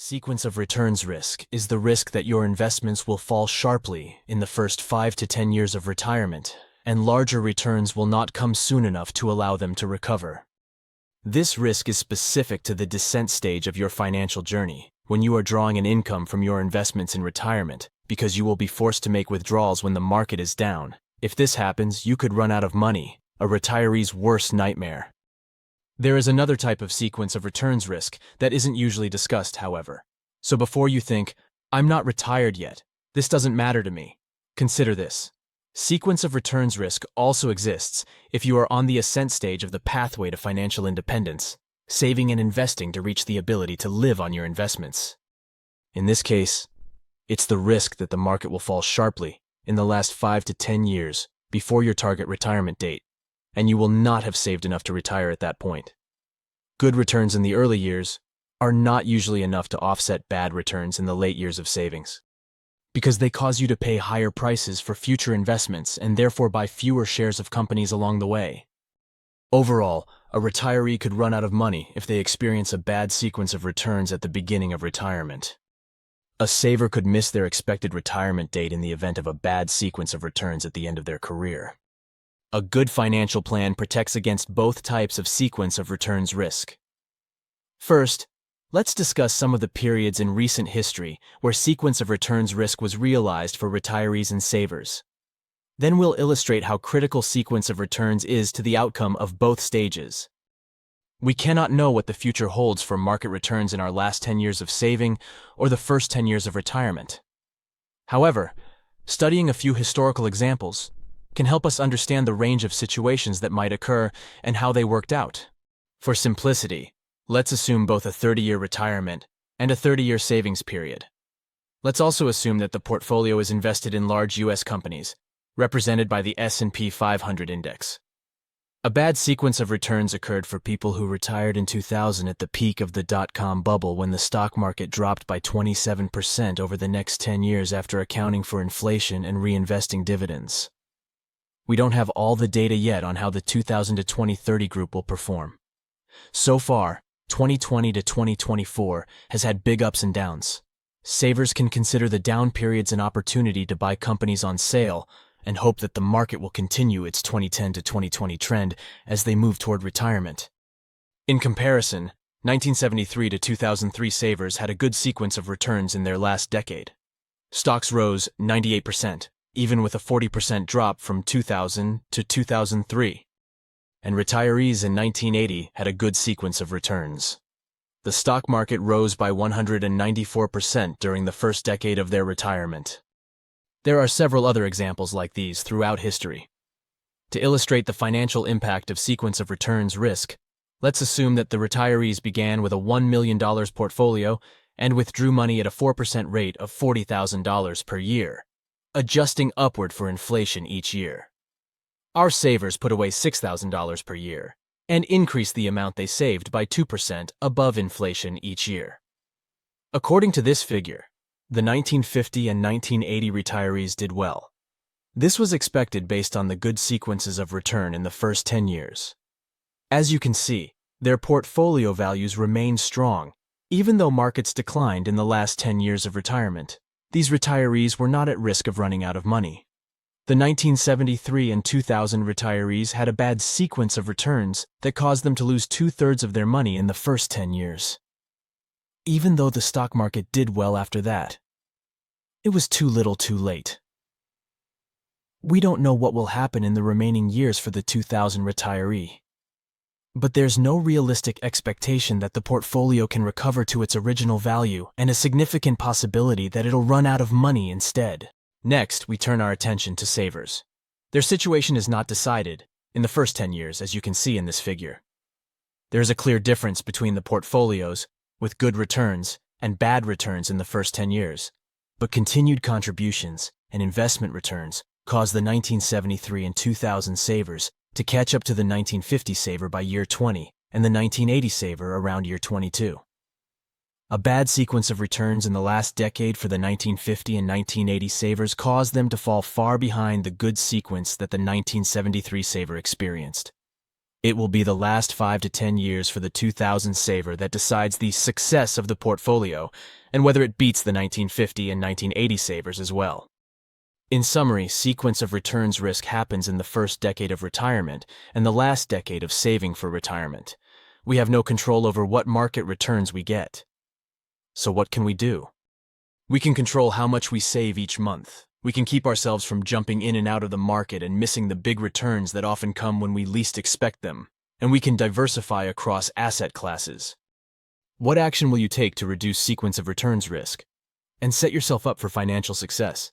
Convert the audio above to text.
Sequence of returns risk is the risk that your investments will fall sharply in the first 5 to 10 years of retirement, and larger returns will not come soon enough to allow them to recover. This risk is specific to the descent stage of your financial journey, when you are drawing an income from your investments in retirement, because you will be forced to make withdrawals when the market is down. If this happens, you could run out of money, a retiree's worst nightmare. There is another type of sequence of returns risk that isn't usually discussed, however. So before you think, "I'm not retired yet, this doesn't matter to me," consider this. Sequence of returns risk also exists if you are on the ascent stage of the pathway to financial independence, saving and investing to reach the ability to live on your investments. In this case, it's the risk that the market will fall sharply in the last 5 to 10 years before your target retirement date, and you will not have saved enough to retire at that point. Good returns in the early years are not usually enough to offset bad returns in the late years of savings, because they cause you to pay higher prices for future investments and therefore buy fewer shares of companies along the way. Overall, a retiree could run out of money if they experience a bad sequence of returns at the beginning of retirement. A saver could miss their expected retirement date in the event of a bad sequence of returns at the end of their career. A good financial plan protects against both types of sequence of returns risk. First, let's discuss some of the periods in recent history where sequence of returns risk was realized for retirees and savers. Then we'll illustrate how critical sequence of returns is to the outcome of both stages. We cannot know what the future holds for market returns in our last 10 years of saving or the first 10 years of retirement. However, studying a few historical examples can help us understand the range of situations that might occur and how they worked out. For simplicity, let's assume both a 30-year retirement and a 30-year savings period. Let's also assume that the portfolio is invested in large U.S. companies, represented by the S&P 500 index. A bad sequence of returns occurred for people who retired in 2000 at the peak of the dot-com bubble, when the stock market dropped by 27% over the next 10 years after accounting for inflation and reinvesting dividends. We don't have all the data yet on how the 2000 to 2030 group will perform. So far, 2020 to 2024 has had big ups and downs. Savers can consider the down periods an opportunity to buy companies on sale and hope that the market will continue its 2010 to 2020 trend as they move toward retirement. In comparison, 1973 to 2003 savers had a good sequence of returns in their last decade. Stocks rose 98%. Even with a 40% drop from 2000 to 2003. And retirees in 1980 had a good sequence of returns. The stock market rose by 194% during the first decade of their retirement. There are several other examples like these throughout history. To illustrate the financial impact of sequence of returns risk, let's assume that the retirees began with a $1 million portfolio and withdrew money at a 4% rate of $40,000 per year, adjusting upward for inflation each year. Our savers put away $6,000 per year and increased the amount they saved by 2% above inflation each year. According to this figure, the 1950 and 1980 retirees did well. This was expected based on the good sequences of return in the first 10 years. As you can see, their portfolio values remained strong, even though markets declined in the last 10 years of retirement. These retirees were not at risk of running out of money. The 1973 and 2000 retirees had a bad sequence of returns that caused them to lose 2/3 of their money in the first 10 years. Even though the stock market did well after that, it was too little too late. We don't know what will happen in the remaining years for the 2000 retiree. But there's no realistic expectation that the portfolio can recover to its original value, and a significant possibility that it'll run out of money instead. Next, we turn our attention to savers. Their situation is not decided in the first 10 years, as you can see in this figure. There is a clear difference between the portfolios with good returns and bad returns in the first 10 years, but continued contributions and investment returns caused the 1973 and 2000 savers to catch up to the 1950 saver by year 20 and the 1980 saver around year 22. A bad sequence of returns in the last decade for the 1950 and 1980 savers caused them to fall far behind the good sequence that the 1973 saver experienced. It will be the last 5 to 10 years for the 2000 saver that decides the success of the portfolio and whether it beats the 1950 and 1980 savers as well. In summary, sequence of returns risk happens in the first decade of retirement and the last decade of saving for retirement. We have no control over what market returns we get. So what can we do? We can control how much we save each month. We can keep ourselves from jumping in and out of the market and missing the big returns that often come when we least expect them. And we can diversify across asset classes. What action will you take to reduce sequence of returns risk and set yourself up for financial success?